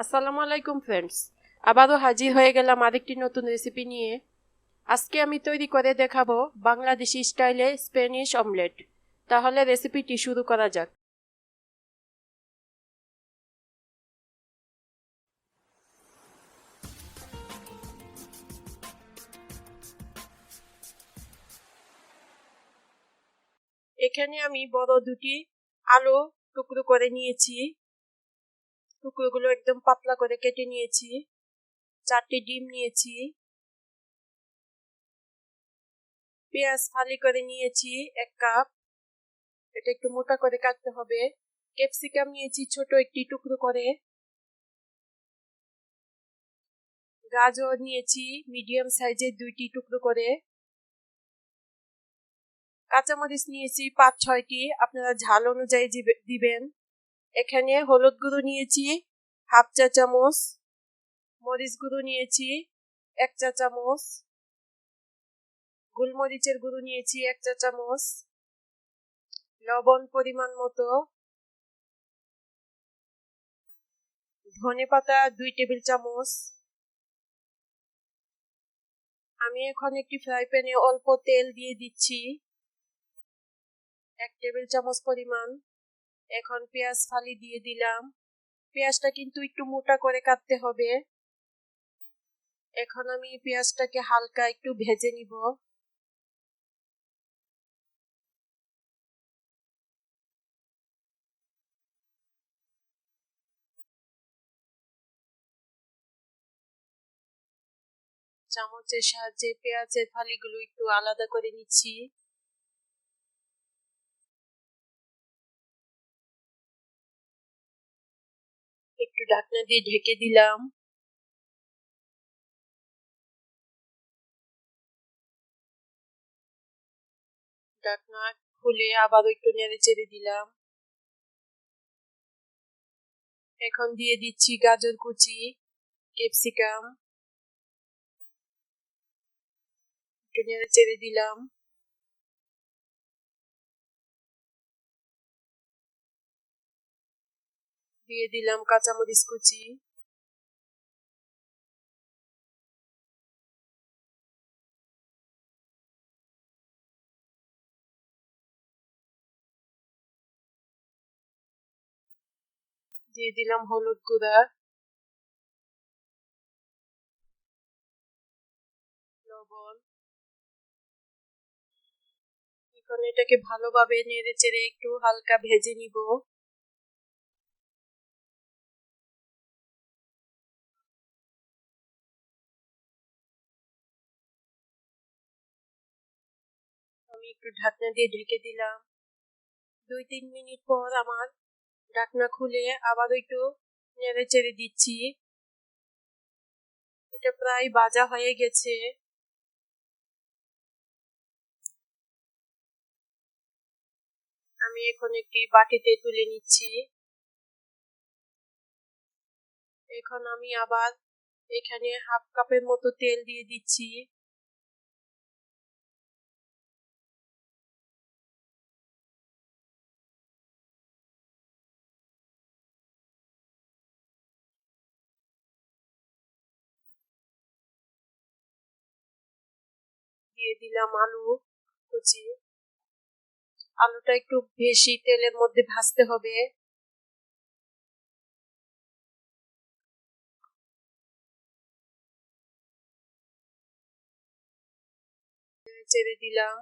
আসসালামু আলাইকুম ফ্রেন্ডস, আবারও হাজির হয়ে গেলাম আরেকটি নতুন রেসিপি নিয়ে। আজকে আমি তৈরি করে দেখাবো বাংলাদেশি স্টাইলে স্প্যানিশ অমলেট। তাহলে রেসিপিটি শুরু করা যাক। এখানে আমি বড় দুটি আলু টুকরো করে নিয়েছি। টুকরোগুলো একদম পাতলা করে কেটে নিয়েছি। 4টি ডিম নিয়েছি। পেঁয়াজ ফালি করে নিয়েছি 1 কাপ, এটা একটু মোটা করে কাটতে হবে। ক্যাপসিকাম নিয়েছি ছোট একটি টুকরো করে। গাজর নিয়েছি মিডিয়াম সাইজের 2টি টুকরো করে। কাঁচামরিচ নিয়েছি 5-6টি, আপনারা ঝাল অনুযায়ী দিবেন। এখানে হলুদ গুঁড়ো নিয়েছি হাফ চা চামচ, মরিচ গুঁড়ো নিয়েছি 1 চা চামচ, গোলমরিচের গুঁড়ো নিয়েছি 1 চা চামচ, লবণ পরিমাণ মতো, ধনেপাতা 2 টেবিল চামচ। আমি এখন একটি ফ্রাই প্যানে অল্প তেল দিয়ে দিচ্ছি 1 টেবিল চামচ পরিমাণ। এখন পেঁয়াজ ফালি দিয়ে দিলাম। পেঁয়াজটা কিন্তু একটু মোটা করে কাটতে হবে। এখন আমি পেঁয়াজটাকে হালকা একটু ভেজে নিব। চামচের সাহায্যে পেঁয়াজের ফালিগুলো একটু আলাদা করে নিচ্ছি। একটু ঢাকনা দিয়ে ঢেকে দিলাম। ঢাকনা খুলে আবার একটু নেড়ে চেড়ে দিলাম। এখন দিয়ে দিচ্ছি গাজর কুচি, ক্যাপসিকাম, একটু নেড়ে চেড়ে দিলাম। দিয়ে দিলাম কাঁচামরিচ কুচি। দিয়ে দিলাম হলুদ গুঁড়া, লবণ। এখন এটাকে ভালোভাবে নেড়ে চেড়ে একটু হালকা ভেজে নিব। আমি একটু ঢাকনা দিয়ে ঢেকে দিলাম। 2-3 মিনিট পর আমার ঢাকনা খুলে আবার একটু নেড়ে চেড়ে দিচ্ছি। এটা প্রায় ভাজা হয়ে গেছে। আমি এখন একটি বাটিতে তুলে নিচ্ছি। এখন আমি আবার এখানে হাফ কাপের মতো তেল দিয়ে দিচ্ছি। দিয়ে দিলাম আলু কুচি। আলুটা একটু বেশি তেলের মধ্যে ভাজতে হবে। ছেড়ে দিলাম।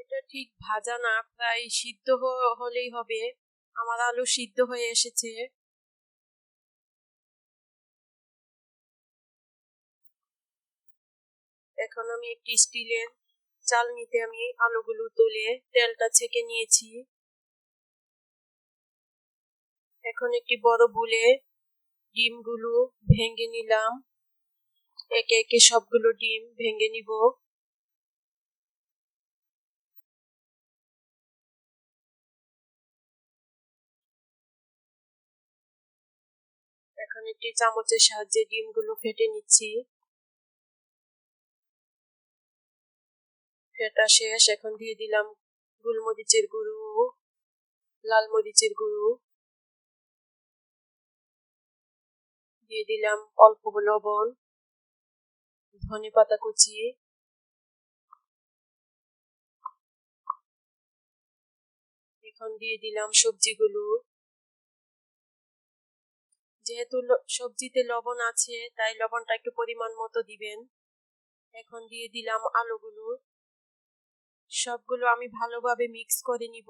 এটা ঠিক ভাজা না, প্রায় সিদ্ধ হলেই হবে। আমার আলু সিদ্ধ হয়ে এসেছে। এখন আমি একটি স্টিলের চালনিতে আমি আলুগুলো তুলে তেলটা ছেঁকে নিয়েছি। এখন একটি বড় বুলে ডিমগুলো ভেঙে নিলাম। একে একে সবগুলো ডিম ভেঙে নিব। এখন একটি চামচের সাহায্যে ডিমগুলো ফেটে নিচ্ছি। ফেটা শেষ। এখন দিয়ে দিলাম গোলমরিচের গুঁড়ো, লাল মরিচের গুঁড়ো, দিয়ে দিলাম অল্প লবণ, ধনেপাতা কুচি, এখন দিয়ে দিলাম সবজিগুলো। যেহেতু সবজিতে লবণ আছে তাই লবণটা একটু পরিমাণ মতো দিবেন। এখন দিয়ে দিলাম আলুগুলো। সবগুলো আমি ভালোভাবে মিক্স করে নিব।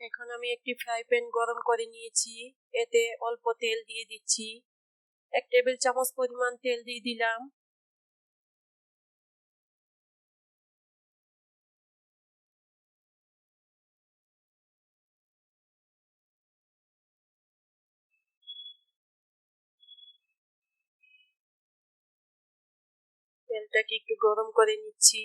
এখন আমি একটি ফ্রাই প্যান গরম করে নিয়েছি, এতে অল্প তেল দিয়ে দিচ্ছি। 1 টেবিল চামচ পরিমাণ তেল দিয়ে দিলাম। তেলটাকে একটু গরম করে নিচ্ছি।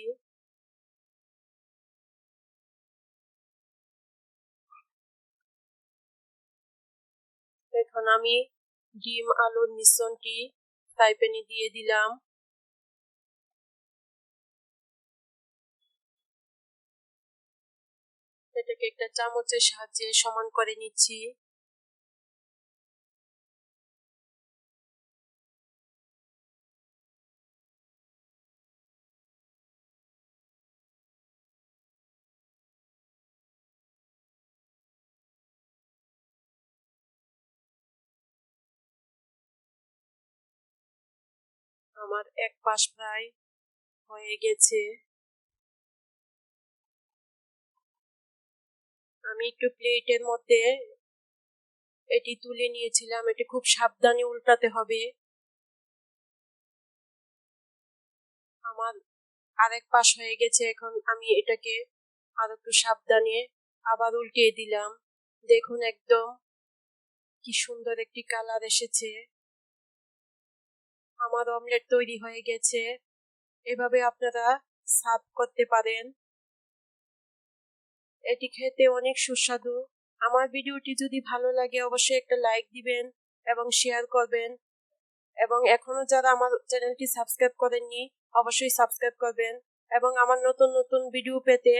এখন আমি ডিম আলুর মিশ্রণটি ফ্রাই প্যানে দিয়ে দিলাম। এটাকে একটা চামচের সাহায্যে সমান করে নিচ্ছি। আমার এক পাশ প্রায় হয়ে গেছে। আমি একটু প্লেটের মধ্যে এটি তুলে নিয়েছিলাম। এটি খুব সাবধানে উল্টাতে হবে। আমার আরেক পাশ হয়ে গেছে। এখন আমি এটাকে আর একটু সাবধানে আবার উল্টিয়ে দিলাম। দেখুন একদম কি সুন্দর একটি কালার এসেছে। আমার অমলেট তৈরি হয়ে গেছে। এভাবে আপনারা সার্ভ করতে পারেন। এটি খেতে অনেক সুস্বাদু। আমার ভিডিওটি যদি ভালো লাগে অবশ্যই একটা লাইক দিবেন এবং শেয়ার করবেন, এবং এখনো যারা আমার চ্যানেলটি সাবস্ক্রাইব করেননি অবশ্যই সাবস্ক্রাইব করবেন, এবং আমার নতুন নতুন ভিডিও পেতে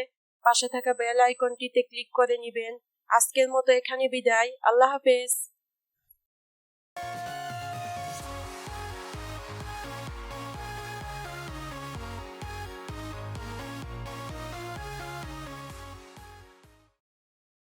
পাশে থাকা বেল আইকনটিতে ক্লিক করে নেবেন। আজকের মতো এখানে বিদায়। আল্লাহ হাফেজ।